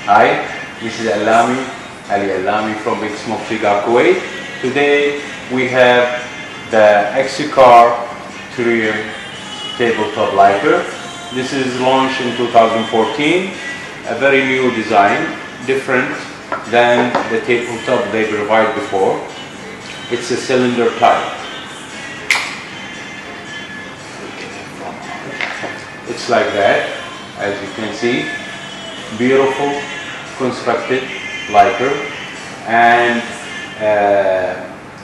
Hi, this is Al-Lami, Al-Lami from Big Smoke Cigar, Kuwait. Today we have the XIKAR Turrim tabletop lighter. This is launched in 2014, a very new design, different than the tabletop they provide before. It's a cylinder type. It's like that, as you can see. Beautiful constructed lighter, and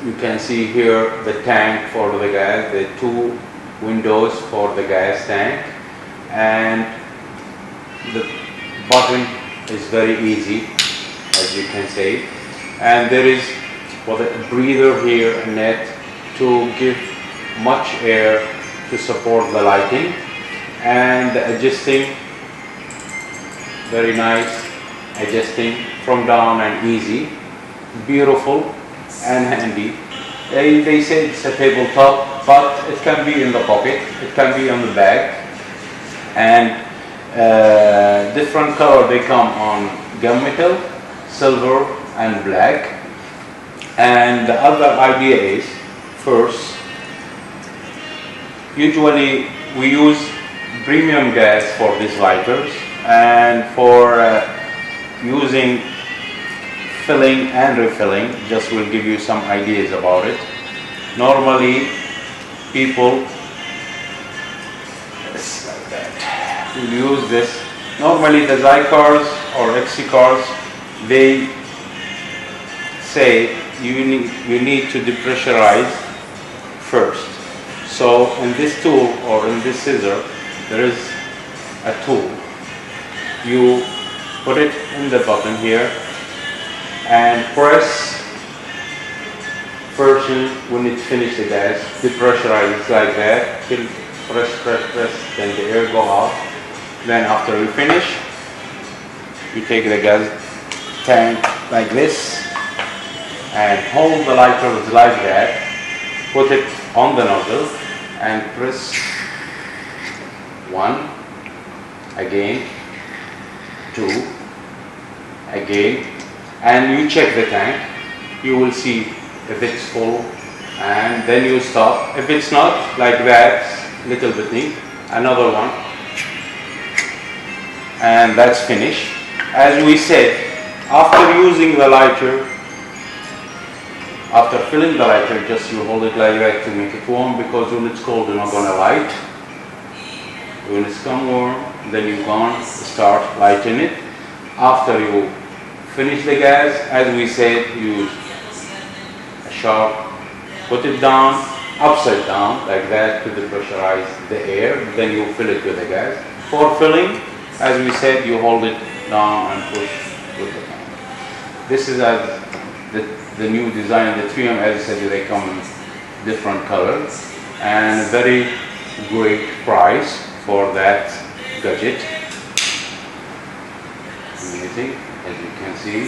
you can see here the tank for the gas, the two windows for the gas tank, and the button is very easy, as you can see, and there is a breather here, a net to give much air to support the lighting, and the adjusting, very nice adjusting from down and easy, beautiful and handy. They say it's a tabletop, but it can be in the pocket, it can be on the bag, and different color they come on gunmetal, silver and black. And the other idea is, first, usually we use premium gas for these lighters, and for using filling and refilling, just will give you some ideas about it. Normally people like that will use this. Normally the XIKARs or XIKARs, they say you need to depressurize first. So in this tool or in this scissor, there is a tool. You put it in the button here and press. First, when it finishes the gas, depressurize like that. Press, then the air go out. Then after you finish, you take the gas tank like this and hold the lighter like that. Put it on the nozzle and press one, again, two, again, and you check the tank. You will see if it's full, and then you stop. If it's not, like that, little bit neat, another one, and that's finished. As we said, after using the lighter, after filling the lighter, just you hold it like that to make it warm, because when it's cold you're not going to light. When it's come warm, then you can start lighting it. After you finish the gas, as we said, use a sharp, put it down, upside down, like that, to depressurize the air. Then you fill it with the gas. For filling, as we said, you hold it down and push with the tank. This is the new design. The 3M, as I said, they come in different colors, and very great price for that gadget. Amazing, as you can see.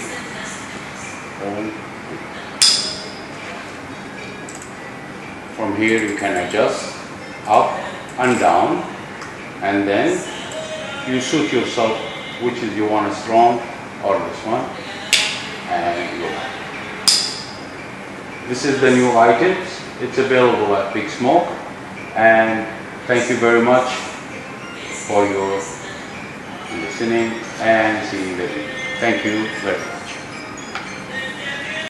From here you can adjust up and down, and then you suit yourself which is you want, a strong or this one, and go. This is the new items. It's available at Big Smoke, and thank you very much for your listening and seeing the video. Thank you very much.